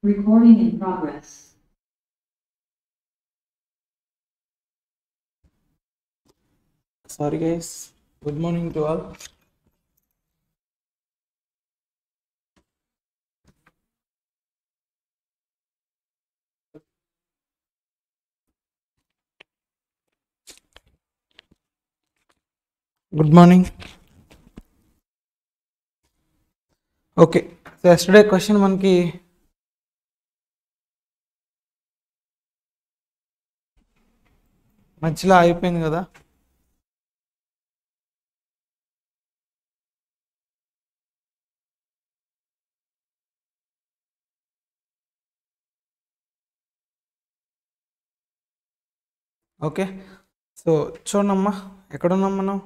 Recording in progress. Sorry guys, good morning to all. Good morning. Okay, so yesterday question మనకి మధ్యలో అయిపోయింది కదా. Okay, so చూడమ్మా ఎక్కడున్నాం మనం.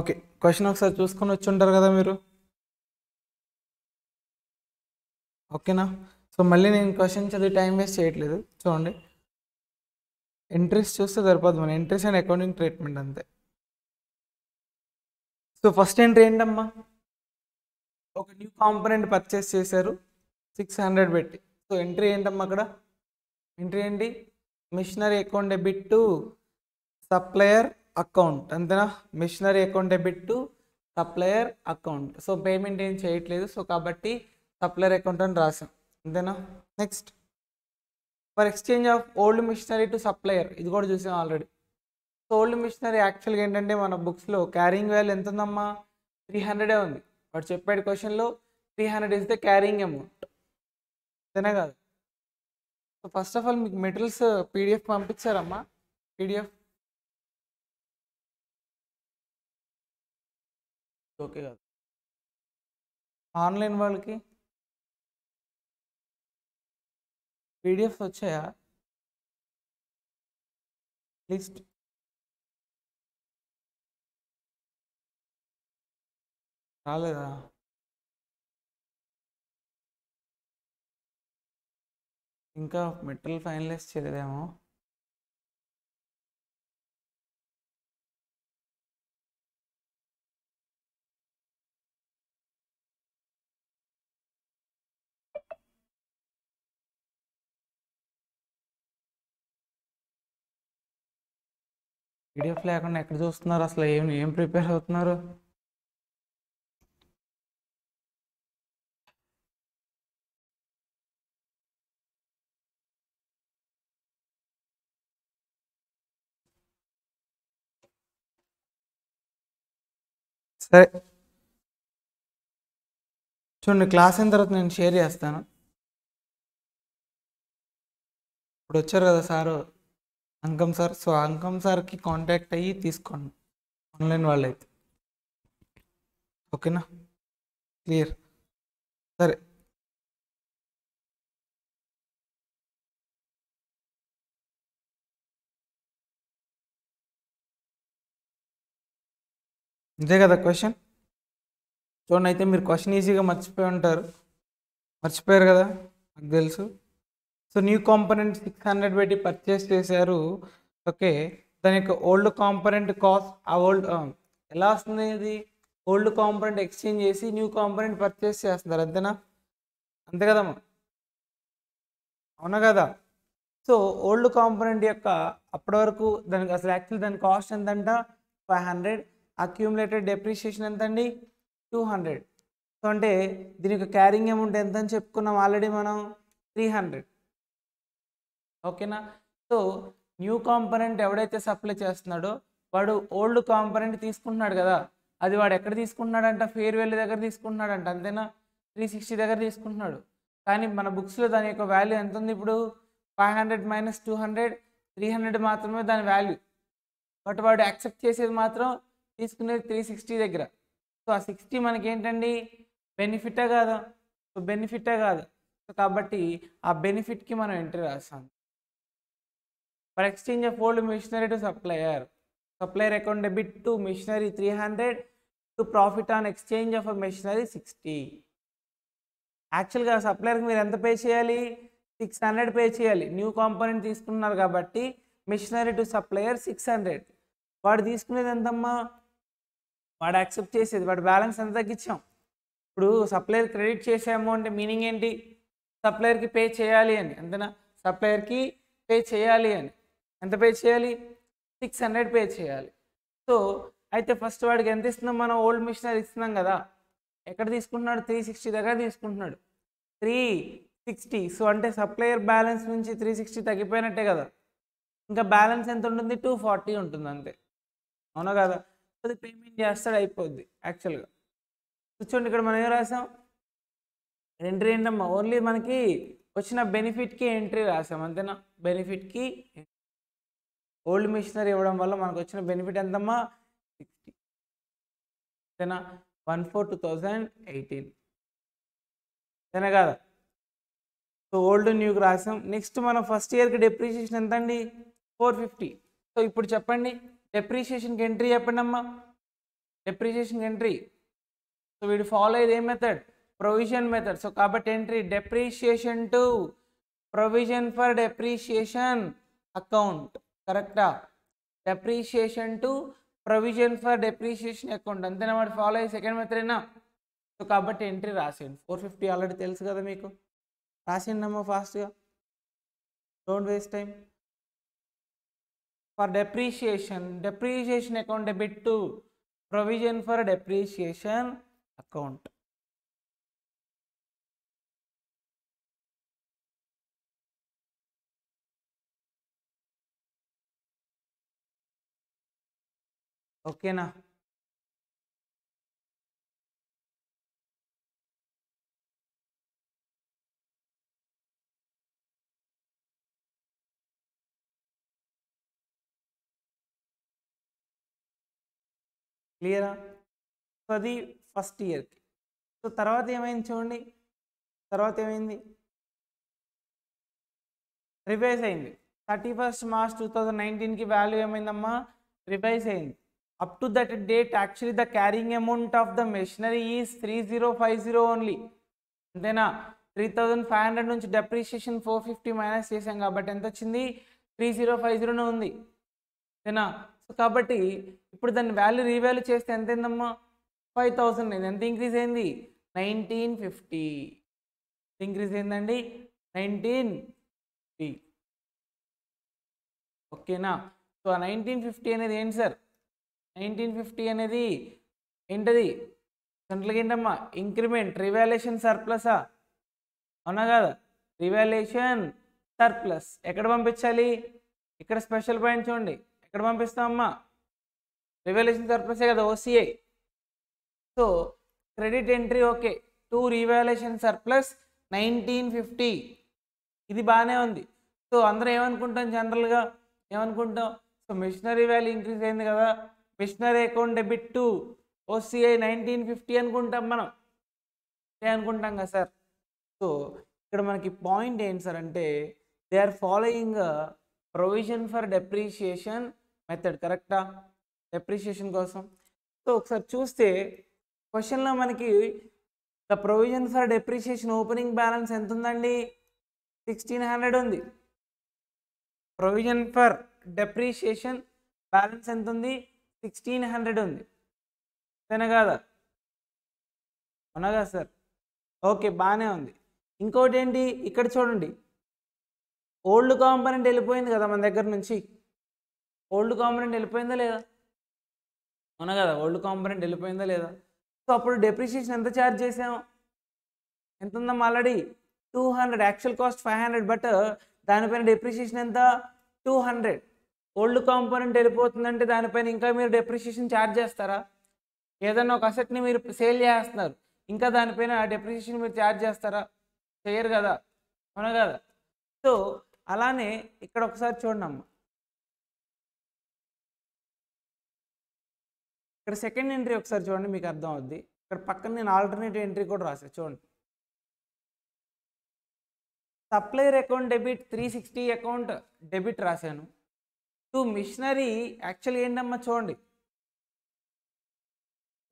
ఓకే, క్వశ్చన్ ఒకసారి చూసుకొని వచ్చి ఉంటారు కదా మీరు. ఓకేనా, సో మళ్ళీ నేను క్వశ్చన్ చదివి టైం వేస్ట్ చేయట్లేదు. చూడండి, ఎంట్రీస్ చూస్తే సరిపోదు, మన ఎంట్రీస్ అండ్ అకౌంటింగ్ ట్రీట్మెంట్ అంతే. సో ఫస్ట్ ఎంట్రీ ఏంటమ్మా, ఒక న్యూ కాంపోనెంట్ పర్చేస్ చేశారు 600 పెట్టి. సో ఎంట్రీ ఏంటమ్మా అక్కడ, ఎంట్రీ ఏంటి, machinery account debit to supplier account, అంతేనా. Machinery account debit to supplier account. So payment ఏం చేయట్లేదు, సో కాబట్టి సప్లయర్ అకౌంట్ అని రాసాం, అంతేనా. Next, for exchange of old machinery to supplier, ఇది కూడా చూసాం ఆల్రెడీ. సో ఓల్డ్ మిషనరీ యాక్చువల్గా ఏంటంటే మన బుక్స్లో క్యారింగ్ వాల్యూ ఎంత ఉందమ్మా, 300 ఉంది. వాడు చెప్పాడు క్వశ్చన్లో 300 ఇస్ ద క్యారింగ్ అమౌంట్, అంతేనా కాదు. సో ఫస్ట్ ఆఫ్ ఆల్ మీకు మెటీరియల్స్ పీడిఎఫ్ పంపించారమ్మా, పీడిఎఫ్. ఓకే కాదు, ఆన్లైన్ వాళ్ళకి పీడిఎఫ్స్ వచ్చాయా లిస్ట్? రాలేదా? ఇంకా మెటీరియల్ ఫైనలైజ్ చేయలేదేమో. పీడిఎఫ్ లేకుండా ఎక్కడ చూస్తున్నారు అసలు, ఏం ప్రిపేర్ అవుతున్నారు? సరే చూడండి, క్లాస్ అయిన తర్వాత నేను షేర్ చేస్తాను. ఇప్పుడు వచ్చారు కదా సారు, అంకం సార్. సో అంకం సార్కి కాంటాక్ట్ అయ్యి తీసుకోండి ఆన్లైన్ వాళ్ళైతే, ఓకేనా. క్లియర్. సరే, అంతే కదా క్వశ్చన్. చూడండి, అయితే మీరు క్వశ్చన్ ఈజీగా మర్చిపోయారు కదా, నాకు తెలుసు. సో న్యూ కాంపోనెంట్ 600 పెట్టి పర్చేస్ చేశారు. ఓకే, దాని యొక్క ఓల్డ్ కాంపోనెంట్ కాస్ట్, ఆ ఓల్డ్ ఎలా వస్తుంది, ఇది ఓల్డ్ కాంపోనెంట్ ఎక్స్చేంజ్ చేసి న్యూ కాంపోనెంట్ పర్చేస్ చేస్తున్నారు, అంతేనా. అంతే కదమ్మా, అవునా కదా. సో ఓల్డ్ కాంపోనెంట్ యొక్క అప్పటి వరకు దానికి అసలు యాక్చువల్ దాని కాస్ట్ ఎంతంట, 500. అక్యూములేటెడ్ డెప్రిషియేషన్ ఎంత అండి, 200. సో అంటే దీని యొక్క క్యారింగ్ అమౌంట్ ఎంత అని చెప్పుకున్నాం ఆల్రెడీ మనం, 300. ఓకేనా. సో న్యూ కాంపోనెంట్ ఎవడైతే సప్లై చేస్తున్నాడో వాడు ఓల్డ్ కాంపోనెంట్ తీసుకుంటున్నాడు కదా, అది వాడు ఎక్కడ తీసుకుంటున్నాడంట, ఫేర్వెల్ దగ్గర తీసుకుంటున్నాడంట, అంతేనా. 360 దగ్గర తీసుకుంటున్నాడు. కానీ మన బుక్స్లో దాని యొక్క వాల్యూ ఎంత ఉంది ఇప్పుడు, 500 మైనస్ 200, 300 మాత్రమే దాని వాల్యూ. బట్ వాడు యాక్సెప్ట్ చేసేది మాత్రం తీసుకునేది 360 దగ్గర. సో ఆ 60 మనకి ఏంటండి, బెనిఫిటే కాదా. సో బెనిఫిటే కాదు. సో కాబట్టి ఆ బెనిఫిట్కి మనం ఎంట్రీ రాస్తాం. For exchange of old machinery to supplier, supplier account debit to machinery 300 to profit on exchange of machinery 60. యాక్చువల్గా సప్లయర్కి మీరు ఎంత పే చేయాలి, 600 పే చేయాలి. న్యూ కాంపోనెంట్ తీసుకున్నారు కాబట్టి మిషనరీ టు సప్లయర్ 600. వాడు తీసుకునేది ఎంతమ్మా, వాడు యాక్సెప్ట్ చేసేది, వాడు బ్యాలెన్స్ ఎంత తగ్గించాం, ఇప్పుడు సప్లయర్ క్రెడిట్ చేసాము అంటే మీనింగ్ ఏంటి? సప్లయర్కి పే చేయాలి అని, అంతేనా? సప్లయర్కి పే చేయాలి అని. ఎంత పే చేయాలి? 600 పే చేయాలి. సో అయితే ఫస్ట్ వాడికి ఎంత ఇస్తున్నాం మనం? ఓల్డ్ మిషనరీ ఇస్తున్నాం కదా. ఎక్కడ తీసుకుంటున్నాడు? 360 దగ్గర తీసుకుంటున్నాడు. 360. సో అంటే సప్లయర్ బ్యాలెన్స్ నుంచి 360 తగ్గిపోయినట్టే కదా. ఇంకా బ్యాలెన్స్ ఎంత ఉంటుంది? 240 ఉంటుంది అంతే, అవునా కదా? అది పేమెంట్ చేస్తాడు, అయిపోద్ది యాక్చువల్గా. చూడండి ఇక్కడ మనం ఏం రాసాం? ఎంట్రీ ఏంటమ్మా? ఓన్లీ మనకి వచ్చిన బెనిఫిట్కి ఎంట్రీ రాసాం, అంతేనా? బెనిఫిట్కి ఓల్డ్ మిషనరీ ఇవ్వడం వల్ల మనకు వచ్చిన బెనిఫిట్ ఎంతమ్మా? 60, అంతేనా? 1/4/2018, అంతేనా కదా? సో ఓల్డ్ న్యూకి రాసాం. నెక్స్ట్ మనం ఫస్ట్ ఇయర్కి డెప్రిషియేషన్ ఎంత అండి? 450. సో ఇప్పుడు చెప్పండి డెప్రిషియేషన్కి ఎంట్రీ చెప్పండి అమ్మా. డెప్రిషియేషన్కి ఎంట్రీ. సో వీడు ఫాలో అయ్యేది ఏ మెథడ్? Provision method. సో కాబట్టి entry depreciation to provision for depreciation account, కరెక్టా? Depreciation to provision for depreciation account, అంతేనా? వాడు ఫాలో అయ్యే సెకండ్ మెథడేనా? సో కాబట్టి ఎంట్రీ రాసేయండి. 450 ఆల్రెడీ తెలుసు కదా మీకు, రాసేయండి అమ్మా ఫాస్ట్గా, don't waste time. For depreciation, depreciation account debit to provision for depreciation account. ఓకేనా? క్లియరా? సో అది ఫస్ట్ ఇయర్కి. సో తర్వాత ఏమైంది చూడండి, తర్వాత ఏమైంది? రివైజ్ అయింది. 31st March 2019కి వాల్యూ ఏమైందమ్మా? రివైజ్ అయింది. Up to that date actually the carrying amount of the machinery is 3050 only, అంతేనా? 3500 నుంచి డెప్రిషియేషన్ 450 మైనస్ చేసాం కాబట్టి ఎంత వచ్చింది? 3050 ఉంది, అంతేనా? సో కాబట్టి ఇప్పుడు దాన్ని వాల్యూ రీవాల్యూ చేస్తే ఎంత అయిందమ్మా? 5000 అయింది. ఎంత ఇంక్రీజ్ అయింది? 1950 ఇంక్రీజ్ అయిందండి, 1950. ఓకేనా? సో ఆ 1950 అనేది ఏంటి సార్? 1950 అనేది ఏంటది? సెంట్రల్గా ఏంటమ్మా? ఇంక్రిమెంట్, రివాల్యుయేషన్ సర్ప్లసా, అవునా కదా? రివాల్యుయేషన్ సర్ప్లస్ ఎక్కడ పంపించాలి? ఇక్కడ స్పెషల్ పాయింట్ చూడండి, ఎక్కడ పంపిస్తామమ్మా? రివాల్యుయేషన్ సర్ప్లసే కదా, OCI. So credit entry okay, to revaluation surplus 1950, ఇది బాగానే ఉంది. సో అందరూ ఏమనుకుంటాం? జనరల్గా ఏమనుకుంటాం? సో మిషనరీ వాల్యూ ఇంక్రీజ్ అయింది కదా, machinery account debit to OCI 1950 అనుకుంటాం మనం, అదే అనుకుంటాం కదా సార్. సో ఇక్కడ మనకి పాయింట్ ఏంటి సార్ అంటే they are following provision for depreciation method, కరెక్టా? డెప్రిషియేషన్ కోసం. సో ఒకసారి చూస్తే క్వశ్చన్లో మనకి the provision for depreciation opening balance ఎంత ఉందండి? 1600 ఉంది. ప్రొవిజన్ ఫర్ డెప్రిషియేషన్ బ్యాలెన్స్ ఎంత ఉంది? 1600 ఉంది, అంతేనా కదా? అవునా కదా సార్? ఓకే, బాగానే ఉంది. ఇంకోటి ఏంటి ఇక్కడ చూడండి, ఓల్డ్ కాంపోనెంట్ వెళ్ళిపోయింది కదా మన దగ్గర నుంచి. ఓల్డ్ కాంపోనెంట్ వెళ్ళిపోయిందా లేదా? అవునా కదా, ఓల్డ్ కాంపోనెంట్ వెళ్ళిపోయిందా లేదా? సో అప్పుడు డెప్రిషియేషన్ ఎంత ఛార్జ్ చేసాం? ఎంత ఉందమ్మా? ఆల్రెడీ 200. యాక్చువల్ కాస్ట్ 500, బట్ దానిపైన డెప్రిషియేషన్ ఎంత? 200. ఓల్డ్ కాంపోనెంట్ వెళ్ళిపోతుందంటే దానిపైన ఇంకా మీరు డెప్రిషియేషన్ ఛార్జ్ చేస్తారా? ఏదైనా ఒక అసెట్ని మీరు సేల్ చేస్తున్నారు, ఇంకా దానిపైన డెప్రిషియేషన్ మీరు ఛార్జ్ చేస్తారా? చేయరు కదా, అవునా కదా? సో అలానే ఇక్కడ ఒకసారి చూడండి అమ్మ, ఇక్కడ సెకండ్ ఎంట్రీ ఒకసారి చూడండి, మీకు అర్థం అవుద్ది. ఇక్కడ పక్కన నేను ఆల్టర్నేటివ్ ఎంట్రీ కూడా రాశాను చూడండి. Supplier account debit 360 account debit రాశాను టు మిషనరీ. యాక్చువల్లీ ఏంటమ్మా చూడండి,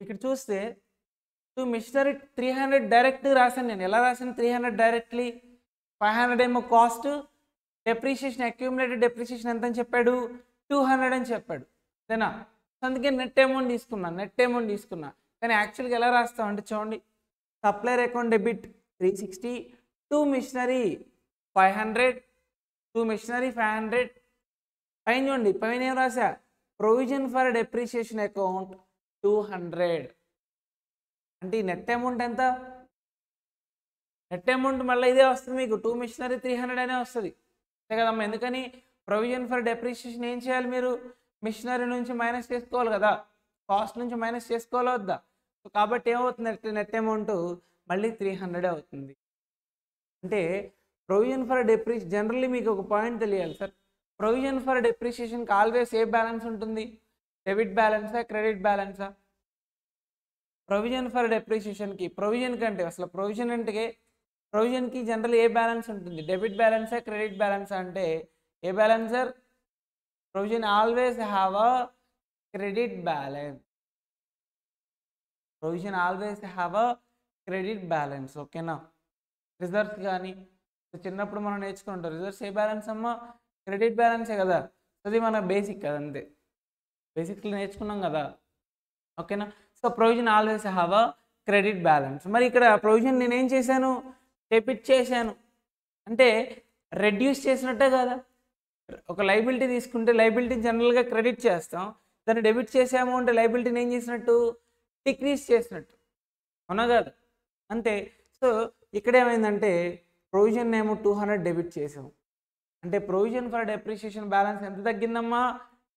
ఇక్కడ చూస్తే టు మిషనరీ 300 డైరెక్ట్ రాశాను నేను. ఎలా రాశాను? 300 డైరెక్ట్లీ, 500 ఏమో కాస్ట్, డెప్రిషియేషన్ అక్యూములేటెడ్ డెప్రిషియేషన్ ఎంత అని చెప్పాడు? 200 అని చెప్పాడు, అంతేనా? అందుకే నెట్ అమౌంట్ తీసుకున్నా, నెట్ అమౌంట్ తీసుకున్నా. కానీ యాక్చువల్గా ఎలా రాస్తాం అంటే చూడండి, supplier account debit 360, to machinery 500, to machinery 500. పైన చూడండి, పైన ఏం రాసా, ప్రొవిజన్ ఫర్ డెప్రిషియేషన్ అకౌంట్ 200. అంటే ఈ నెట్ అమౌంట్ ఎంత? నెట్ అమౌంట్ మళ్ళీ ఇదే వస్తుంది మీకు, టూ మిషనరీ 300 అనే వస్తుంది, అంతే కదమ్మా. ఎందుకని ప్రొవిజన్ ఫర్ డెప్రిషియేషన్ ఏం చేయాలి మీరు, మిషనరీ నుంచి మైనస్ చేసుకోవాలి కదా, కాస్ట్ నుంచి మైనస్ చేసుకోవాలి వద్దా. సో కాబట్టి ఏమవుతుంది, నెట్ అమౌంట్ మళ్ళీ 300 అవుతుంది. అంటే ప్రొవిజన్ ఫర్ జనరల్లీ మీకు ఒక పాయింట్ తెలియాలి సార్, ప్రొవిజన్ ఫర్ డెప్రిషియేషన్కి ఆల్వేస్ ఏ బ్యాలెన్స్ ఉంటుంది, డెబిట్ బ్యాలెన్సా క్రెడిట్ బ్యాలెన్సా? ప్రొవిజన్ ఫర్ డెప్రిషియేషన్కి, ప్రొవిజన్ కంటే అసలు ప్రొవిజన్కి జనరల్ ఏ బ్యాలెన్స్ ఉంటుంది, డెబిట్ బ్యాలెన్సా క్రెడిట్ బ్యాలెన్సా అంటే ఏ balance sir? Provision always have a credit balance, provision always have a credit balance, ఓకేనా. రిజర్వ్స్ కానీ చిన్నప్పుడు మనం నేర్చుకుంటాం, రిజర్వ్స్ ఏ బ్యాలెన్స్ అమ్మా, క్రెడిట్ బ్యాలెన్సే కదా, అది మన బేసిక్ కదా, అంతే బేసిక్లో నేర్చుకున్నాం కదా, ఓకేనా. So provision always have a credit balance. మరి ఇక్కడ ప్రొవిజన్ నేనేం చేశాను, డెబిట్ చేశాను అంటే రెడ్యూస్ చేసినట్టే కదా. ఒక లైబిలిటీ తీసుకుంటే లైబిలిటీ జనరల్గా క్రెడిట్ చేస్తాం, దాన్ని డెబిట్ చేసాము అంటే లైబిలిటీని ఏం చేసినట్టు, డిక్రీజ్ చేసినట్టు, అవునా కదా, అంతే. సో ఇక్కడ ఏమైందంటే ప్రొవిజన్ ఏమో 200 డెబిట్ చేసాము, అంటే ప్రొవిజన్ ఫర్ డెప్రిషియేషన్ బ్యాలెన్స్ ఎంత తగ్గిందమ్మా,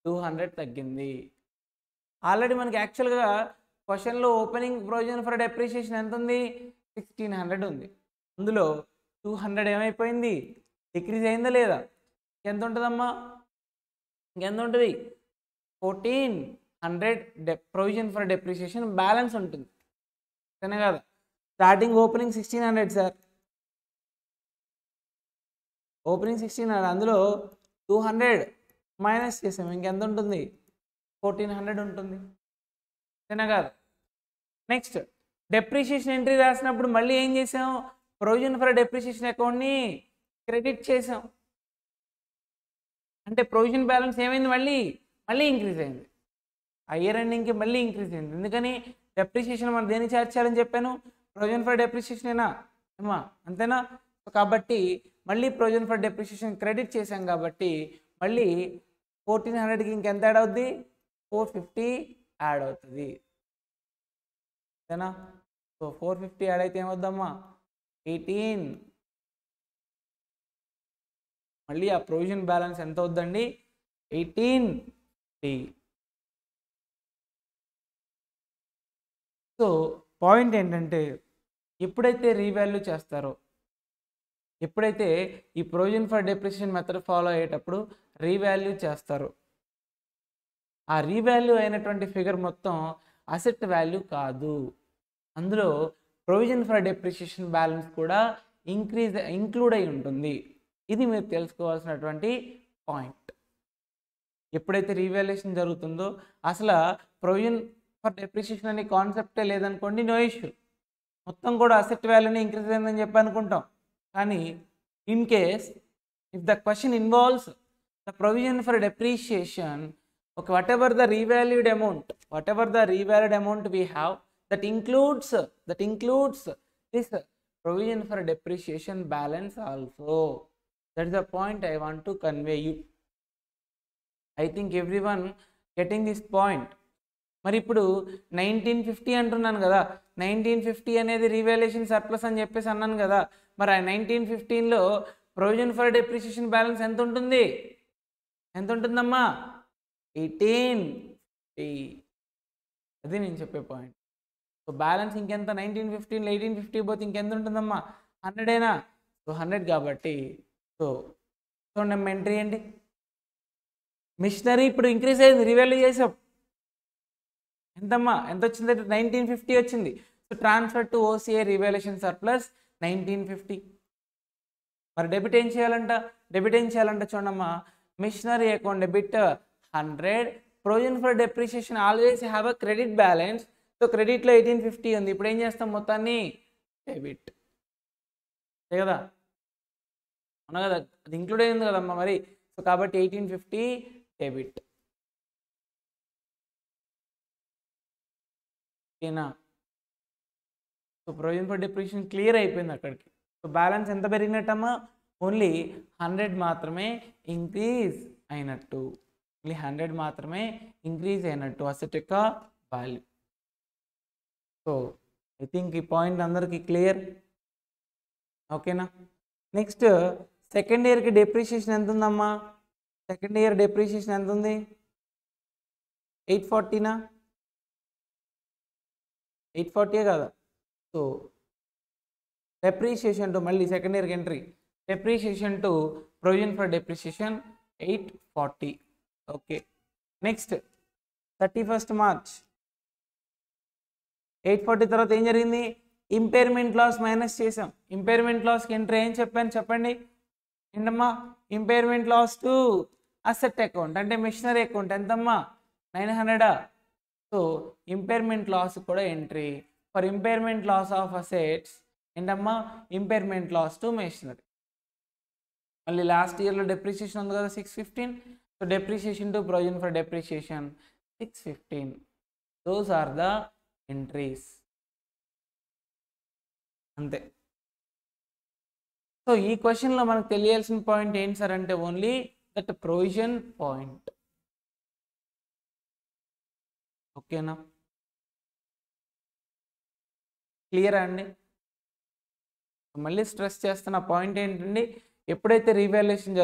200 తగ్గింది. ఆల్రెడీ మనకి యాక్చువల్గా క్వశ్చన్లో ఓపెనింగ్ ప్రొవిజన్ ఫర్ డెప్రిషియేషన్ ఎంత ఉంది, 1600 ఉంది, అందులో 200 ఏమైపోయింది, డిక్రీజ్ అయిందా లేదా, ఎంత ఉంటుందమ్మా, ఇంకెంత ఉంటుంది, 1400 ప్రొవిజన్ ఫర్ డెప్రిషియేషన్ బ్యాలెన్స్ ఉంటుంది, అంతేనా కదా. స్టార్టింగ్ ఓపెనింగ్ 1600 సార్, ఓపెనింగ్ 1600, అందులో 200 మైనస్ చేసాము, ఇంకెంత ఉంటుంది, 1400 ఉంటుంది, అంతేనా కాదు. నెక్స్ట్ డెప్రిషియేషన్ ఎంట్రీ రాసినప్పుడు మళ్ళీ ఏం చేసాం, ప్రొవిజన్ ఫర్ డెప్రిషియేషన్ అకౌంట్ని క్రెడిట్ చేసాం, అంటే ప్రొవిజన్ బ్యాలెన్స్ ఏమైంది, మళ్ళీ ఇంక్రీజ్ అయింది, ఆ ఇయర్ ఎండింగ్కి మళ్ళీ ఇంక్రీజ్ అయింది. ఎందుకని డెప్రిషియేషన్ మనం దేని ఛార్జ్ చేయాలని చెప్పాను, ప్రొవిజన్ ఫర్ డెప్రిషియేషనేనా ఏమా, అంతేనా. కాబట్టి మళ్ళీ ప్రొవిజన్ ఫర్ డెప్రిషియేషన్ క్రెడిట్ చేసాం కాబట్టి మళ్ళీ 1400కి ఇంకెంత యాడ్ అవుద్ది, 450 యాడ్ అవుతుంది, అంతేనా. సో 450 యాడ్ అయితే ఏమవుద్దమ్మా, 18. మళ్ళీ ఆ ప్రొవిజన్ బ్యాలెన్స్ ఎంత అవుద్దండి, 1850. సో పాయింట్ ఏంటంటే ఎప్పుడైతే రీవాల్యూ చేస్తారో, ఎప్పుడైతే ఈ provision for depreciation method follow అయ్యేటప్పుడు రీవాల్యూ చేస్తారు, ఆ రీవాల్యూ అయినటువంటి ఫిగర్ మొత్తం అసెట్ వాల్యూ కాదు, అందులో ప్రొవిజన్ ఫర్ డెప్రిషియేషన్ బ్యాలెన్స్ కూడా ఇంక్లూడ్ అయి ఉంటుంది. ఇది మీరు తెలుసుకోవాల్సినటువంటి పాయింట్. ఎప్పుడైతే రీవాల్యుయేషన్ జరుగుతుందో అసలు ప్రొవిజన్ ఫర్ డెప్రిషియేషన్ అనే కాన్సెప్టే లేదనుకోండి, నో ఇష్యూ, మొత్తం కూడా అసెట్ వాల్యూని ఇంక్రీజ్ అయిందని చెప్పి అనుకుంటాం. కానీ in case if the question involves the provision for depreciation, whatever the revalued amount we have, that includes this provision for depreciation balance also. That is the point I want to convey you. I think everyone getting this point. మరి ఇప్పుడు 1950 అంటున్నాను కదా, 1950 అనేది revaluation surplus అని చెప్పేసి అన్నాను కదా, మరి ఆ 1915లో ప్రొవిజన్ ఫర్ డెప్రిషియేషన్ బ్యాలెన్స్ ఎంత ఉంటుందమ్మా, 1850. అది నేను చెప్పే పాయింట్. సో బ్యాలెన్స్ ఇంకెంత, 1915లో 1850 పోతే ఇంకెంత ఉంటుందమ్మా, 100ఏనా, సో 100 కాబట్టి. సో చూడండి ఎంట్రీ ఏంటి, మిషనరీ ఇప్పుడు ఇంక్రీజ్ అయింది, రీవాల్యూ చేసాం, ఎంతమ్మా, ఎంత వచ్చింది, 1950 వచ్చింది. So transfer to OCA revaluation surplus 1950. మరి డెబిట్ ఏం చేయాలంట చూడమ్మా, machinery account debit 100, provision for depreciation always have a credit balance. So క్రెడిట్లో 1850 ఉంది, ఇప్పుడు ఏం చేస్తాం, మొత్తాన్ని డెబిట్ కదా, అవునా కదా, అది ఇంక్లూడ్ అయింది కదమ్మా మరి. సో కాబట్టి 1850 డెబిట్, ఓకేనా. So provision for depreciation clear అయిపోయింది అక్కడికి. సో బ్యాలెన్స్ ఎంత పెరిగినట్టమ్మా? ఓన్లీ 100 మాత్రమే ఇంక్రీజ్ అయినట్టు. ఓన్లీ 100 మాత్రమే ఇంక్రీజ్ అయినట్టు అసెట్ యొక్క వాల్యూ. సో ఐ థింక్ ఈ పాయింట్ అందరికీ క్లియర్. ఓకేనా? నెక్స్ట్ సెకండ్ ఇయర్కి డెప్రిషియేషన్ ఎంత ఉందమ్మా? సెకండ్ ఇయర్ డెప్రిషియేషన్ ఎంత ఉంది? 840నా? 840 కదా. సో డెప్రిషియేషన్ టు మళ్ళీ సెకండ్ ఇయర్కి entry, depreciation to provision for depreciation 840. Okay. Next 31st March 840 తర్వాత ఏం జరిగింది? ఇంపైర్మెంట్ లాస్ మైనస్ చేసాం. ఇంపైర్మెంట్ లాస్కి ఎంట్రీ ఏం చెప్పాను చెప్పండి ఏంటమ్మా? Impairment loss to asset account అంటే మిషనరీ అకౌంట్ ఎంతమ్మా? 900. సో ఇంపైర్మెంట్ లాస్ కూడా entry for impairment loss of assets ఏంటమ్మా? Impairment loss to machinery. మళ్ళీ లాస్ట్ ఇయర్లో డెప్రిషియేషన్ ఉంది కదా 615. So depreciation to provision for depreciation 615. Those are the entries. అంతే. So ఈ క్వశ్చన్లో మనకు తెలియాల్సిన పాయింట్ ఏంటి సార్ అంటే ఓన్లీ దట్ ప్రొవిజన్ పాయింట్. ఓకేనా? క్లియరా అండి? మళ్ళీ స్ట్రెస్ చేస్తున్న పాయింట్ ఏంటండి? ఎప్పుడైతే రీవాల్యుయేషన్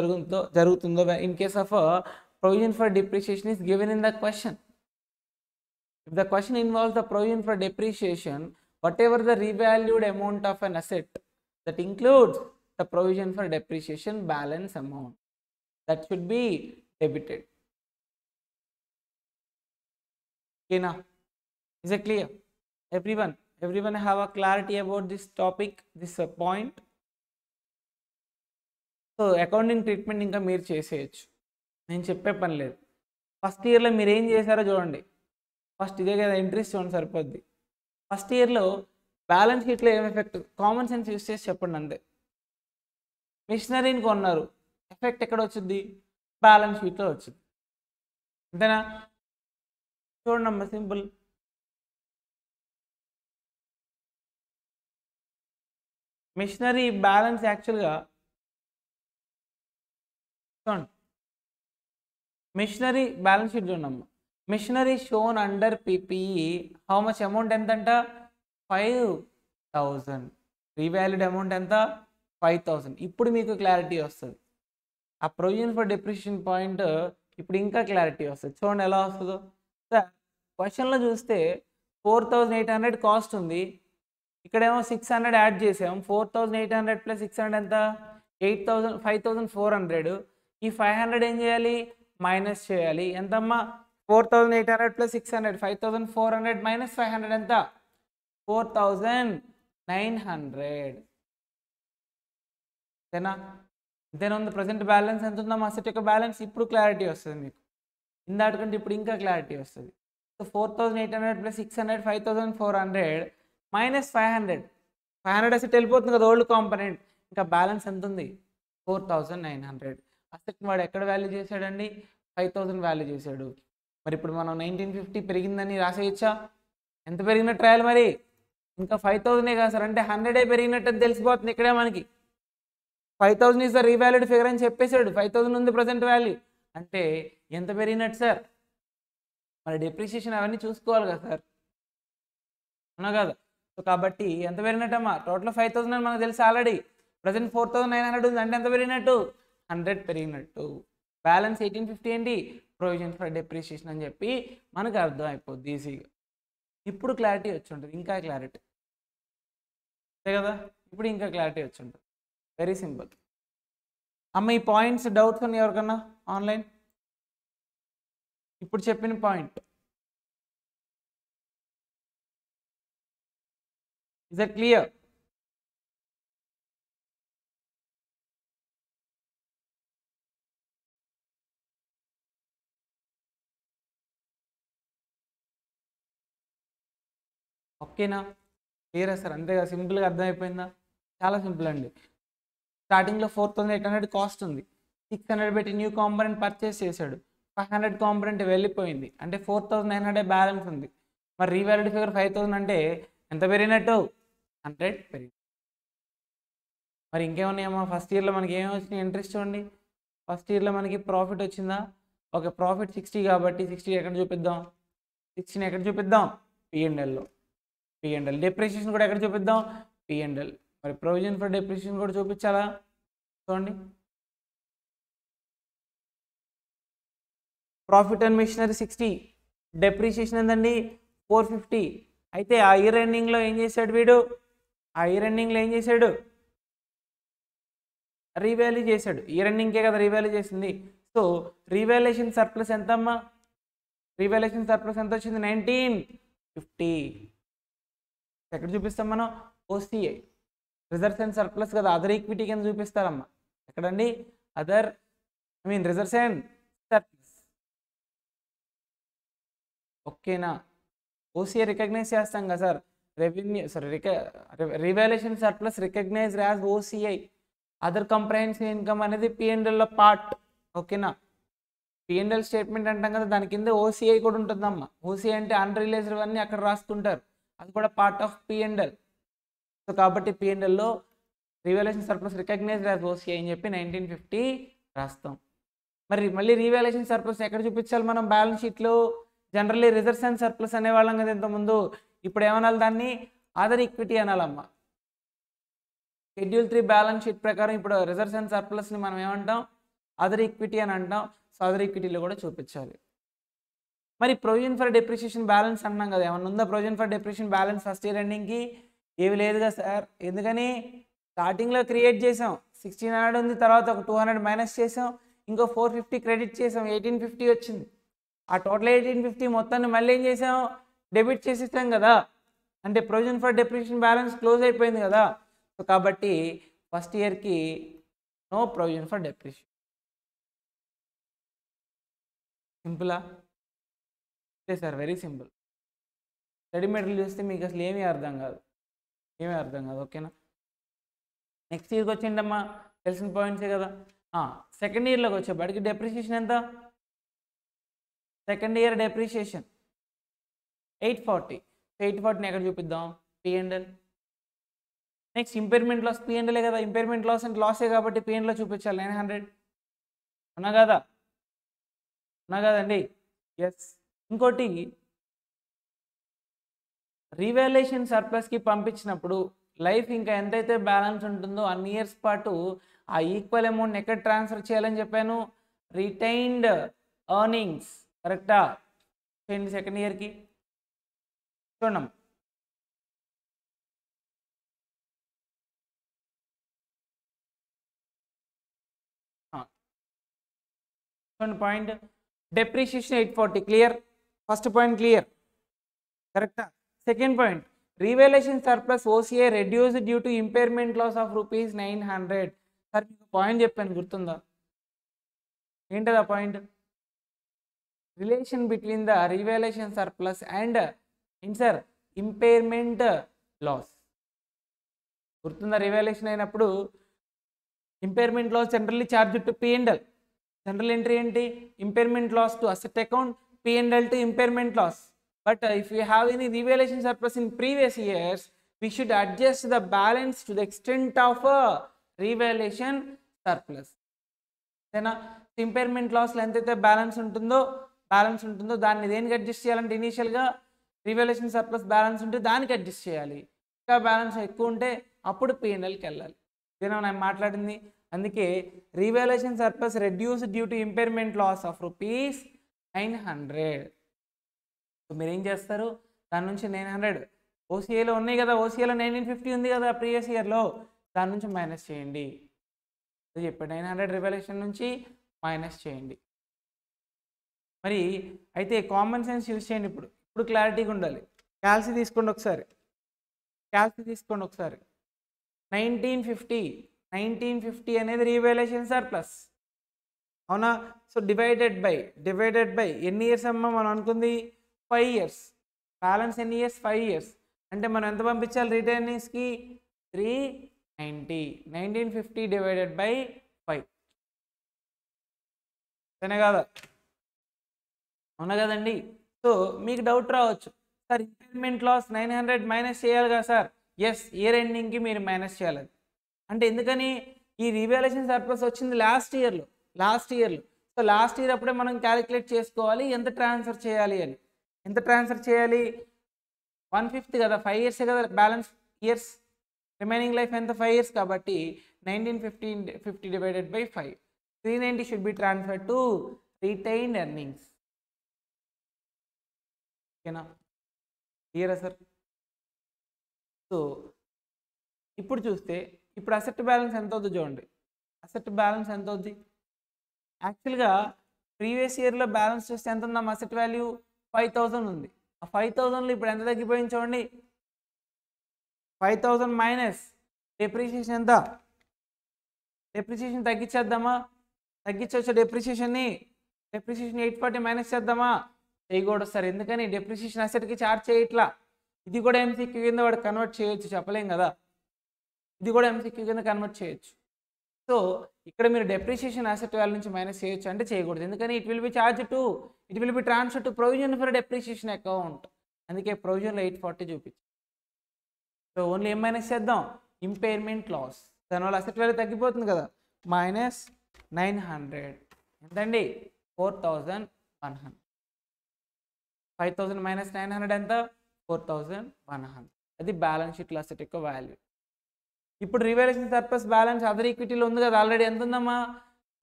జరుగుతుందో in case of provision for depreciation is given in the question. If the question involves the provision for depreciation, whatever the revalued amount of an asset, that includes the provision for depreciation balance amount, that should be debited. Okay, now is it clear? Everyone have a clarity about this topic, this point. So accounting treatment ఇంకా మీరు చేసేయచ్చు, నేను చెప్పే పని లేదు. First ఇయర్లో మీరు ఏం చేశారో చూడండి. ఫస్ట్ ఇదే కదా ఎంట్రీస్ చూడండి సరిపోద్ది. ఫస్ట్ ఇయర్లో బ్యాలెన్స్ షీట్లో ఏం ఎఫెక్ట్? కామన్ సెన్స్ యూస్ చేసి చెప్పండి అంతే. మిషనరీని కొన్నారు, ఎఫెక్ట్ ఎక్కడ వచ్చింది? బ్యాలెన్స్ షీట్లో వచ్చింది. అంతేనా? చూడండి అమ్మ, సింపుల్. మిషనరీ బ్యాలెన్స్ యాక్చువల్గా చూడండి, మిషనరీ బ్యాలెన్స్ షీట్ చూడమ్మా. Machinery shown under PPE how much amount ఎంతంట? 5000. రీవాల్యూడ్ అమౌంట్ ఎంత? 5000. ఇప్పుడు మీకు క్లారిటీ వస్తుంది. ఆ ప్రొవిజన్ ఫర్ డెప్రిషియేషన్ పాయింట్ ఇప్పుడు ఇంకా క్లారిటీ వస్తుంది. చూడండి ఎలా వస్తుందో. సార్ క్వశ్చన్లో చూస్తే 4800 కాస్ట్ ఉంది, ఇక్కడేమో 600 యాడ్ చేసాం. 4800 + 600 ఎంత? 5400. ఈ 500 ఏం చేయాలి? మైనస్ చేయాలి. ఎంతమ్మా? 4800 + 600 5400 - 500 ఎంత? 4900. అంతేనా? ఇంతేనా ఉంది? ప్రజెంట్ బ్యాలెన్స్ ఎంత ఉందా? అసెట్ యొక్క బ్యాలెన్స్ ఇప్పుడు క్లారిటీ వస్తుంది మీకు. ఇందాటికంటే ఇప్పుడు ఇంకా క్లారిటీ వస్తుంది. సో 4800 + 600 5400 - 500. 500 అసెట్ వెళ్ళిపోతుంది కదా ఓల్డ్ కాంపనెంట్. ఇంకా బ్యాలెన్స్ ఎంత ఉంది? 4900. అసెట్ వాడు ఎక్కడ వాల్యూ చేశాడండి? 5000 వాల్యూ చేశాడు. మరి ఇప్పుడు మనం 1950 పెరిగిందని రాసేయచ్చా? ఎంత పెరిగినట్టు రాయాలి మరి? ఇంకా 5000 కదా సార్, అంటే 100 పెరిగినట్టు తెలిసిపోతుంది ఇక్కడే మనకి. 5000 ఈజ్ ద రీవాల్యూడ్ ఫిగర్ అని చెప్పేశాడు. 5000 ఉంది ప్రజెంట్ వాల్యూ, అంటే ఎంత పెరిగినట్టు సార్? మరి డెప్రిషియేషన్ అవన్నీ చూసుకోవాలి కదా సార్, అవునా కదా? సో కాబట్టి ఎంత పెరిగినట్టమ్మా? టోటల్ 5000 అని మనకు తెలుసు ఆల్రెడీ. ప్రజెంట్ 4900 ఉంది, అంటే ఎంత పెరిగినట్టు? 100 పెరిగినట్టు. బ్యాలెన్స్ 1850 ఏంటి? ప్రొవిజన్ ఫర్ డెప్రిషియేషన్ అని చెప్పి మనకు అర్థం అయిపోద్ది ఈజీగా. ఇప్పుడు క్లారిటీ వచ్చి ఉంటుంది, ఇంకా క్లారిటీ, అంతే కదా? ఇప్పుడు ఇంకా క్లారిటీ వచ్చి ఉంటుంది. వెరీ సింపుల్ అమ్మ. ఈ పాయింట్స్ డౌట్స్ ఉన్నాయి ఎవరికన్నా ఆన్లైన్? ఇప్పుడు చెప్పిన పాయింట్ ఇస్ దట్ క్లియర్? ఓకేనా? క్లియరా సార్? అంతేగా, సింపుల్గా అర్థమైపోయిందా? చాలా సింపుల్ అండి. స్టార్టింగ్లో 4800 కాస్ట్ ఉంది, 600 పెట్టి న్యూ కాంపనెంట్ పర్చేస్ చేశాడు, 500 కాంపనెంట్ వెళ్ళిపోయింది, అంటే 4900 బ్యాలెన్స్ ఉంది. మరి రీవాల్యూడ్ ఫిగర్ 5000 అంటే ఎంత పెరిగినట్టు? 100 పెరిగింది. మరి ఇంకేమున్నాయమ్మా ఫస్ట్ ఇయర్లో మనకి ఏమేమి వచ్చినాయి ఇంట్రెస్ట్ చూడండి. ఫస్ట్ ఇయర్లో మనకి ప్రాఫిట్ వచ్చిందా? ఓకే, ప్రాఫిట్ 60 కాబట్టి 60 ఎక్కడ చూపిద్దాం? 60ని ఎక్కడ చూపిద్దాం? P&Lలో. P&L. డెప్రిషియేషన్ కూడా ఎక్కడ చూపిద్దాం? P&L. మరి ప్రొవిజన్ ఫర్ డెప్రిషియేషన్ కూడా చూపించాలా? చూడండి, ప్రాఫిట్ అండ్ మిషనరీ 60, డెప్రిషియేషన్ ఎంతండి? 450. అయితే ఆ ఇయర్ ఎండింగ్లో ఏం చేశాడు వీడు? ఆ ఇయర్ ఎండింగ్లో ఏం చేశాడు? రీవాల్యూ చేశాడు. ఇయర్ ఎండింగ్కే కదా రీవాల్యూ చేసింది. సో రీవాల్యుయేషన్ సర్ప్లస్ ఎంత అమ్మా? రీవాల్యుయేషన్ సర్ప్లస్ ఎంత వచ్చింది? 1950. ఎక్కడ చూపిస్తాం మనం? ఓసిఐ, రిజర్వ్స్ అండ్ సర్ప్లస్ కదా, అదర్ ఈక్విటీ కింద చూపిస్తారమ్మా. ఎక్కడండి? Other reserves and surplus. ఓకేనా? ఓసిఐ రికగ్నైజ్ చేస్తాం కదా sir, revenue revaluation surplus recognised as OCI. Other comprehensive income అనేది P&Lలో పార్ట్. ఓకేనా? P&L స్టేట్మెంట్ అంటాం కదా, దాని కింద ఓసిఐ కూడా ఉంటుందమ్మా. ఓసిఐ అంటే అన్రిలైజ్డ్ అన్నీ అక్కడ రాస్తుంటారు, అది కూడా పార్ట్ ఆఫ్ P&L. సో కాబట్టి P&Lలో revaluation surplus recognised as OCI అని చెప్పి 1950 రాస్తాం. మరి మళ్ళీ రీవాల్యుయేషన్ సర్ప్లస్ ఎక్కడ చూపించాలి మనం? బ్యాలెన్స్ షీట్లో. జనరల్లీ రిజర్వ్స్ అండ్ సర్ప్లస్ అనేవాళ్ళం కదా ఇంతకుముందు. ఇప్పుడు ఏమనాలి దాన్ని? అదర్ ఈక్విటీ అనాలమ్మా. షెడ్యూల్ 3 బ్యాలెన్స్ షీట్ ప్రకారం ఇప్పుడు రిజర్వ్స్ అండ్ సర్ప్లస్ని మనం ఏమంటాం? అదర్ ఈక్విటీ అని అంటాం. సో అదర్ ఈక్విటీలో కూడా చూపించాలి. మరి ప్రొవిజన్ ఫర్ డెప్రిషియేషన్ బ్యాలెన్స్ అన్నాం కదా, ఏమన్నా ఉందా provision for depreciation balance first year ఎండింగ్కి? ఏమి లేదుగా సార్. ఎందుకని? స్టార్టింగ్లో క్రియేట్ చేసాం, 1600 ఉంది, తర్వాత ఒక 200 మైనస్ చేసాం, ఇంకో 450 క్రెడిట్ చేసాం, 1850 వచ్చింది. ఆ టోటల్ 1850 మొత్తాన్ని మళ్ళీ ఏం చేసాం? డెబిట్ చేసేసాం కదా. అంటే provision for depreciation balance close అయిపోయింది కదా. సో కాబట్టి ఫస్ట్ ఇయర్కి నో ప్రొవిజన్ ఫర్ డెప్రిషియేషన్. సింపులా? అంతే sir, very simple. Study material చూస్తే మీకు అసలు ఏమీ అర్థం కాదు. ఓకేనా? నెక్స్ట్ ఇయర్కి వచ్చిండమ్మా, తెలిసిన పాయింట్సే కదా. సెకండ్ ఇయర్లోకి వచ్చేప్పటికి డెప్రిషియేషన్ ఎంత? Second year depreciation 840. 840ని ఎక్కడ చూపిద్దాం? P&L. నెక్స్ట్ ఇంపైర్మెంట్ లాస్ P&Lే కదా. ఇంపైర్మెంట్ లాస్ అంటే లాసే కాబట్టి P&Lలో చూపించాలి. 900 అవునా కదండి? ఎస్. ఇంకోటి, రీవాల్యుయేషన్ సర్ప్లస్కి పంపించినప్పుడు లైఫ్ ఇంకా ఎంతైతే బ్యాలెన్స్ ఉంటుందో అన్ని ఇయర్స్ పాటు ఆ ఈక్వల్ అమౌంట్ ఎక్కడ ట్రాన్స్ఫర్ చేయాలని చెప్పాను? Retained earnings. కరెక్టా? చేయండి సెకండ్ ఇయర్కి. చూడండి point, depreciation 840 clear. First point clear, కరెక్టా? Second point, revaluation surplus OCI reduced due to impairment loss of ₹900. Sir మీకు పాయింట్ చెప్పాను, గుర్తుందా? ఏంటది ఆ point? Relation between the revaluation surplus and sir impairment loss. గుర్తుందా? రివాల్యుయేషన్ అయినప్పుడు impairment loss generally charge to P&L. General entry ఏంటి? Impairment loss to asset account, P&L to impairment loss. But if we have any revaluation surplus in previous years, we should adjust the balance to the extent of a revaluation surplus. Then impairment loss లో ఎంతైతే balance ఉంటుందో దాన్ని దేనికి adjust చేయాలంటే ఇనీషియల్గా revaluation surplus balance ఉంటే దానికి adjust చేయాలి. ఇంకా బ్యాలెన్స్ ఎక్కువ ఉంటే అప్పుడు P&Lకి వెళ్ళాలి. ఇదేనా నేను మాట్లాడింది? అందుకే revaluation surplus reduce due to impairment loss of ₹900. మీరు ఏం చేస్తారు? దాని నుంచి 900 ఓసీఏలో ఉన్నాయి కదా, ఓసీఏలో 1950 ఉంది కదా ప్రీవియస్ ఇయర్లో, దాని నుంచి మైనస్ చేయండి. అది చెప్పాడు, 900 రివాల్యుయేషన్ నుంచి మైనస్ చేయండి. మరి అయితే కామన్ సెన్స్ యూజ్ చేయండి. ఇప్పుడు క్లారిటీగా ఉండాలి. క్యాల్సి తీసుకోండి ఒకసారి. 1950 అనేది రీవాల్యుయేషన్ సర్ప్లస్, అవునా? సో డివైడెడ్ బై ఎన్ని ఇయర్స్ అమ్మా మనం అనుకుంది? 5 ఇయర్స్. బ్యాలెన్స్ ఎన్ని ఇయర్స్? 5 ఇయర్స్. అంటే మనం ఎంత పంపించాలి రిటర్నీస్కి? 390. 1950 డివైడెడ్ బై 5. అవునా కదండి? సో మీకు డౌట్ రావచ్చు, సార్ ఇంపైర్మెంట్ లాస్ 900 మైనస్ చేయాలి కదా సార్, ఎస్, ఇయర్ ఎండింగ్కి మీరు మైనస్ చేయాలి. అంటే ఎందుకని ఈ రివాల్యుయేషన్ సర్ప్లస్ వచ్చింది లాస్ట్ ఇయర్లో. సో లాస్ట్ ఇయర్ అప్పుడే మనం క్యాలిక్యులేట్ చేసుకోవాలి ఎంత ట్రాన్స్ఫర్ చేయాలి అని. ఎంత ట్రాన్స్ఫర్ చేయాలి? 1/5 కదా, 5 ఇయర్సే కదా బ్యాలెన్స్ ఇయర్స్, రిమైనింగ్ లైఫ్ ఎంత 5 ఇయర్స్ కాబట్టి 1950 divided by 5, 390 should be transfer to retained earnings. ఓకేనా, క్లియరా సార్? సో ఇప్పుడు చూస్తే ఇప్పుడు అసెట్ బ్యాలెన్స్ ఎంత అవుతుంది చూడండి. అసెట్ బ్యాలెన్స్ ఎంత అవుద్ది? యాక్చువల్గా ప్రీవియస్ ఇయర్లో బ్యాలెన్స్ చూస్తే ఎంత ఉందా? అసెట్ వాల్యూ 5000 ఉంది. ఆ 5000లో ఇప్పుడు ఎంత తగ్గిపోయింది చూడండి. 5000 మైనస్ డెప్రిషియేషన్ ఎంత? డెప్రిషియేషన్ తగ్గించేద్దామా? తగ్గించవచ్చు డెప్రిషియేషన్ని. డెప్రిషియేషన్ 840 మైనస్ చేద్దామా? చేయకూడదు సార్, ఎందుకని డెప్రిషియేషన్ అసెట్కి ఛార్జ్ చేయట్లా. ఇది కూడా ఎంసీక్యూ కింద వాడు కన్వర్ట్ చేయొచ్చు, చెప్పలేం కదా. ఇది కూడా ఎంసీక్యూ కింద కన్వర్ట్ చేయొచ్చు. సో ఇక్కడ మీరు డెప్రిషియేషన్ అసెట్ వాల్యూ నుంచి మైనస్ చేయొచ్చు అంటే చేయకూడదు, ఎందుకని it will be charge to, it will be transfer to provision for depreciation account. అందుకే ప్రొవిజన్లో 840 చూపించి. సో ఓన్లీ ఏం మైనస్ చేద్దాం? Impairment loss. దానివల్ల అసెట్ వాల్యూ తగ్గిపోతుంది కదా. మైనస్ 900 ఎంతండి? 4100. 5000 మైనస్ 900 ఎంత? 4100. అది బ్యాలెన్స్ షీట్లో అసెట్ యొక్క వాల్యూ. ఇప్పుడు రివాల్యుయేషన్ సర్ప్లస్ బ్యాలెన్స్ అదర్ ఈక్విటీలో ఉంది కదా ఆల్రెడీ. ఎంత ఉందమ్మా?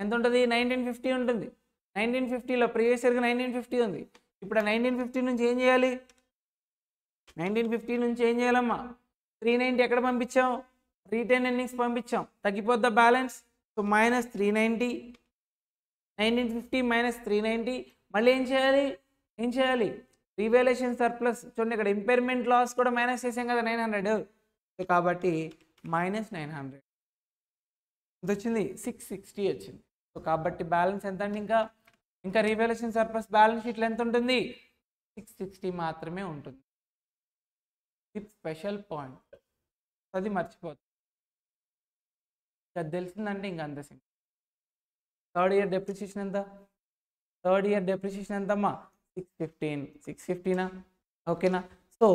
ఎంత ఉంటుంది? 1950 ఉంటుంది. 1950లో ప్రీవియస్ ఇయర్గా 1950 ఉంది. ఇప్పుడు ఆ 1950 నుంచి ఏం చేయాలి? 1950 నుంచి ఏం చేయాలమ్మా? 390 ఎక్కడ పంపించాం? రిటైన్ ఎర్నింగ్స్ పంపించాం. తగ్గిపోద్దా బ్యాలెన్స్? So minus 390, 1950 minus 390. మళ్ళీ ఏం చేయాలి? రివాల్యుయేషన్ సర్ప్లస్ చూడండి, ఇక్కడ ఇంపైర్మెంట్ లాస్ కూడా మైనస్ చేసాం కదా 900. సో కాబట్టి మైనస్ 900 ఎంత వచ్చింది? 660 వచ్చింది. సో కాబట్టి బ్యాలెన్స్ ఎంత అండి? ఇంకా రివాల్యుయేషన్ సర్ప్లస్ బ్యాలెన్స్ షీట్లో ఎంత ఉంటుంది? 660 మాత్రమే ఉంటుంది. ఇది స్పెషల్ పాయింట్, అది మర్చిపోతుంది. అది తెలిసిందంటే ఇంకా అంత సింపుల్. థర్డ్ ఇయర్ డెప్రిసియేషన్ ఎంత? థర్డ్ ఇయర్ డెప్రిసియేషన్ ఎంతమ్మా? 615. ఓకేనా? సో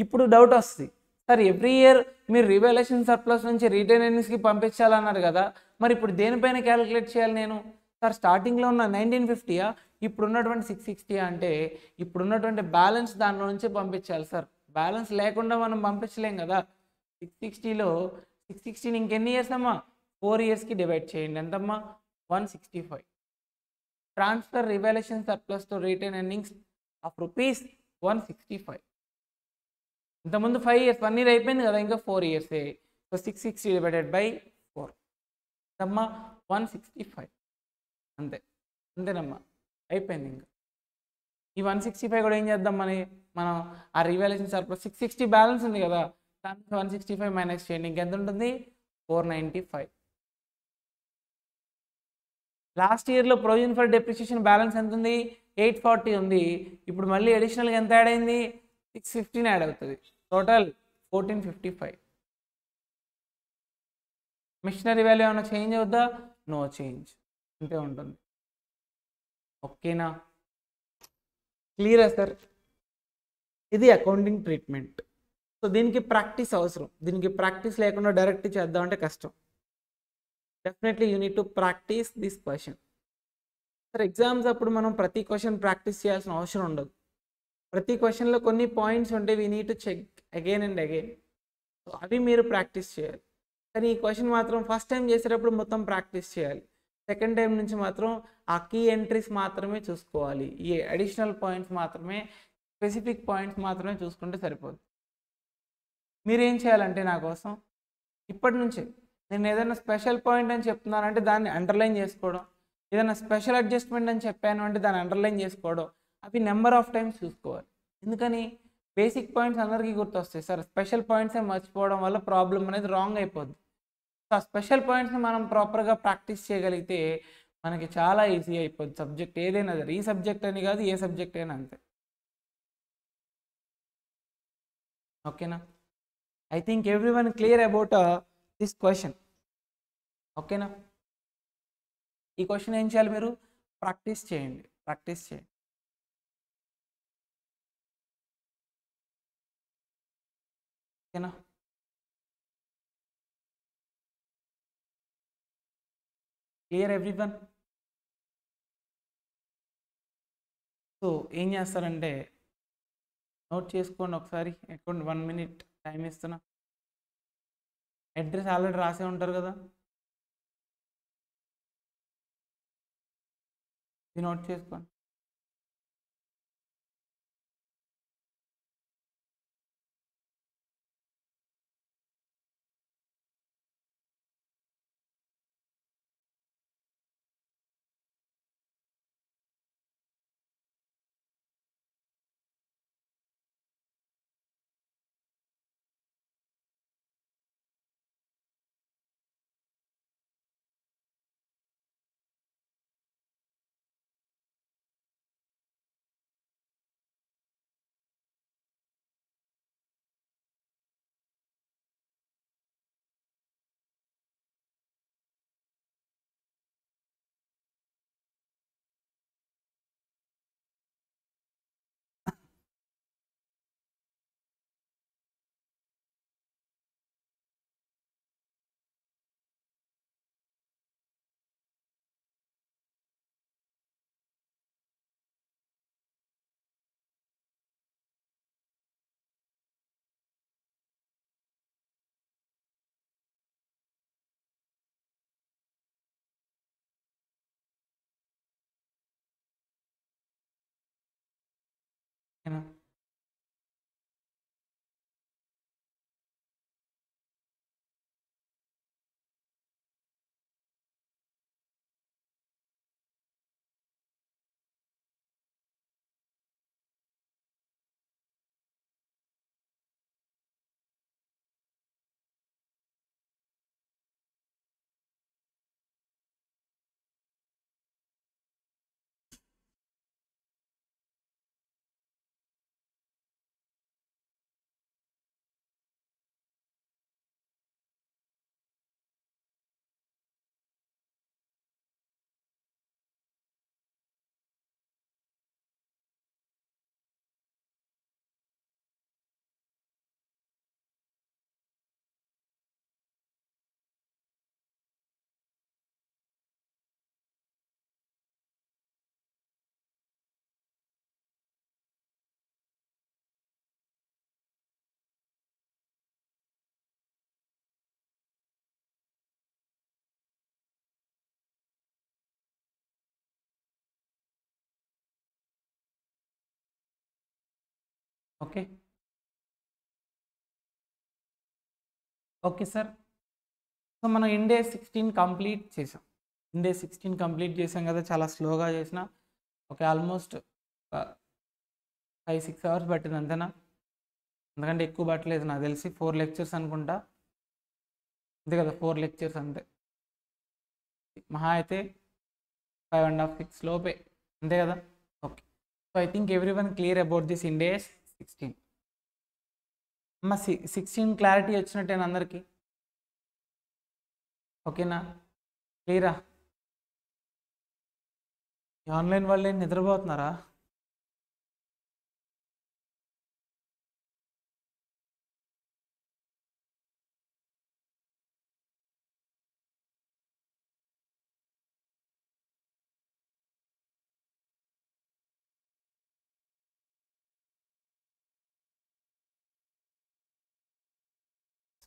ఇప్పుడు డౌట్ వస్తుంది, సార్ ఎవ్రీ ఇయర్ మీరు రివాల్యుయేషన్ సర్ప్లస్ నుంచి రిటైన్ ఎర్నింగ్స్కి పంపించాలన్నారు కదా, మరి ఇప్పుడు దేనిపైన క్యాలిక్యులేట్ చేయాలి నేను? సార్ స్టార్టింగ్లో ఉన్న 1950 ఇప్పుడు ఉన్నటువంటి 660 అంటే ఇప్పుడు ఉన్నటువంటి బ్యాలెన్స్ దానిలో నుంచి పంపించాలి సార్. బ్యాలెన్స్ లేకుండా మనం పంపించలేం కదా. 660లో 660ని ఇంకెన్ని ఇయర్స్ అమ్మా? 4 ఇయర్స్కి డివైడ్ చేయండి. ఎంతమ్మా? 165. Transfer revaluation surplus to retain earnings of rupees 165. ఇంతకుముందు 5 ఇయర్స్, 1 ఇయర్ అయిపోయింది కదా, ఇంకా 4 ఇయర్సే. సో 660 డివైడెడ్ బై 4 ఎంతమ్మా? 165. అంతేనమ్మా, అయిపోయింది. ఇంకా ఈ 165 కూడా ఏం చేద్దాం మనం ఆ రివాల్యుయేషన్ సర్ప్లస్ 660 బ్యాలెన్స్ ఉంది కదా, దాని 165 మైనస్ చేయండి. ఇంకెంత ఉంటుంది? 495. లాస్ట్ ఇయర్లో ప్రొవిజన్ ఫర్ డెప్రిసియేషన్ బ్యాలెన్స్ ఎంత ఉంది? 840 ఉంది. ఇప్పుడు మళ్ళీ అడిషనల్గా ఎంత యాడ్ అయింది? 615 యాడ్ అవుతుంది. టోటల్ 1455. మిషనరీ వాల్యూ ఏమైనా చేంజ్ అవుద్దా? నో చేంజ్, అంతే ఉంటుంది. ఓకేనా? క్లియరా సార్? ఇది అకౌంటింగ్ ట్రీట్మెంట్. సో దీనికి ప్రాక్టీస్ అవసరం. దీనికి ప్రాక్టీస్ లేకుండా డైరెక్ట్ చేద్దామంటే కష్టం. Definitely you need to practice this question. Sir exams అప్పుడు మనం ప్రతి క్వశ్చన్ ప్రాక్టీస్ చేయాల్సిన అవసరం ఉండదు. ప్రతి క్వశ్చన్లో కొన్ని పాయింట్స్ ఉంటే we need to check again and again. So అవి మీరు ప్రాక్టీస్ చేయాలి. కానీ ఈ క్వశ్చన్ మాత్రం ఫస్ట్ టైం చేసేటప్పుడు మొత్తం ప్రాక్టీస్ చేయాలి. సెకండ్ టైం నుంచి మాత్రం ఆ కీ ఎంట్రీస్ మాత్రమే చూసుకోవాలి. ఈ అడిషనల్ పాయింట్స్ మాత్రమే, స్పెసిఫిక్ పాయింట్స్ మాత్రమే చూసుకుంటే సరిపోదు. మీరేం చేయాలంటే నా కోసం ఇప్పటి నుంచే నేను ఏదైనా స్పెషల్ పాయింట్ అని చెప్తున్నానంటే దాన్ని అండర్లైన్ చేసుకోవడం, ఏదైనా స్పెషల్ అడ్జస్ట్మెంట్ అని చెప్పాను అంటే దాన్ని అండర్లైన్ చేసుకోవడం, అవి నెంబర్ ఆఫ్ టైమ్స్ చూసుకోవాలి. ఎందుకని? బేసిక్ పాయింట్స్ అందరికీ గుర్తొస్తాయి సార్, స్పెషల్ పాయింట్సే మర్చిపోవడం వల్ల ప్రాబ్లం అనేది రాంగ్ అయిపోద్ది. సో ఆ స్పెషల్ పాయింట్స్ని మనం ప్రాపర్గా ప్రాక్టీస్ చేయగలిగితే మనకి చాలా ఈజీ అయిపోద్ది సబ్జెక్ట్ ఏదైనా. ఈ సబ్జెక్ట్ అని కాదు, ఏ సబ్జెక్ట్ అయినా అంతే. ఓకేనా? I think everyone clear about this question. ఓకేనా? ఈ క్వశ్చన్ ఏం చేయాలి? మీరు ప్రాక్టీస్ చేయండి. ఓకేనా? Clear everyone? సో ఏం చేస్తారంటే నోట్ చేసుకోండి ఒకసారి, అకౌంట్ 1 minute టైం ఇస్తున్నా. అడ్రస్ ఆల్రెడీ రాసే ఉంటారు కదా, ఇది నోట్ చేసుకోండి. ఓకేనా? Okay okay sir. సో మనం ఇండే 16 కంప్లీట్ చేసాం. ఇండే 16 కంప్లీట్ చేసాం కదా, చాలా స్లోగా చేసిన. ఓకే, ఆల్మోస్ట్ 5-6 అవర్స్ పట్టింది అంతేనా? ఎందుకంటే ఎక్కువ పట్టలేదు నాకు తెలిసి, 4 lectures అనుకుంటా, అంతే కదా, 4 lectures అంతే. మహా అయితే 5.5-6 లోపే, అంతే కదా? Okay, so I think everyone clear about this Ind 16. అమ్మ 16 క్లారిటీ వచ్చినట్టేనా అందరికీ? ఓకేనా, క్లియరా? ఆన్లైన్ వాళ్ళు ఏం నిద్రపోతున్నారా?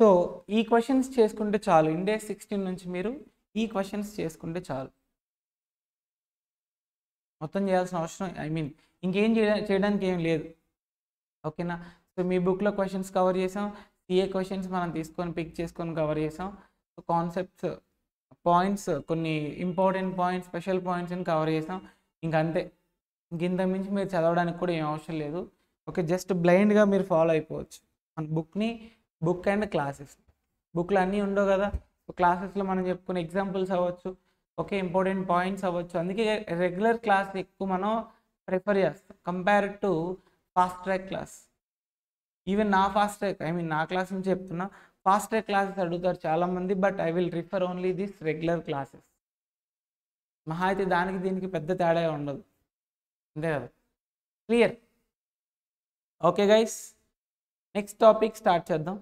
సో ఈ క్వశ్చన్స్ చేసుకుంటే చాలు, ఇండే 16 నుంచి మీరు ఈ క్వశ్చన్స్ చేసుకుంటే చాలు, మొత్తం చేయాల్సిన అవసరం, ఐ మీన్ ఇంకేం చేయడానికి ఏం లేదు. ఓకేనా? సో మీ బుక్లో క్వశ్చన్స్ కవర్ చేసాం, సిఏ క్వశ్చన్స్ మనం తీసుకొని పిక్ చేసుకొని కవర్ చేసాం. సో కాన్సెప్ట్స్, పాయింట్స్, కొన్ని ఇంపార్టెంట్ పాయింట్స్, స్పెషల్ పాయింట్స్ అని కవర్ చేసాం. ఇంకంతే, ఇంత మించి మీరు చదవడానికి కూడా ఏం అవసరం లేదు. ఓకే, జస్ట్ బ్లైండ్గా మీరు ఫాలో అయిపోవచ్చు మన బుక్ని, బుక్ అండ్ క్లాసెస్. బుక్లో అన్నీ ఉండవు కదా, క్లాసెస్లో మనం చెప్పుకునే ఎగ్జాంపుల్స్ అవ్వచ్చు, ఓకే, ఇంపార్టెంట్ పాయింట్స్ అవ్వచ్చు. అందుకే రెగ్యులర్ క్లాస్ ఎక్కువ మనం ప్రిఫర్ చేస్తాం compare to fast track class. Even నా ఫాస్ట్ ట్రాక్, ఐ మీన్ నా క్లాస్ నుంచి చెప్తున్నా, ఫాస్ట్ ట్రాక్ క్లాసెస్ అడుగుతారు చాలామంది, but I will refer only this regular classes. మహా అయితే దానికి దీనికి పెద్ద తేడా ఉండదు, అంతే కదా? Clear? Okay guys, next topic start చేద్దాం.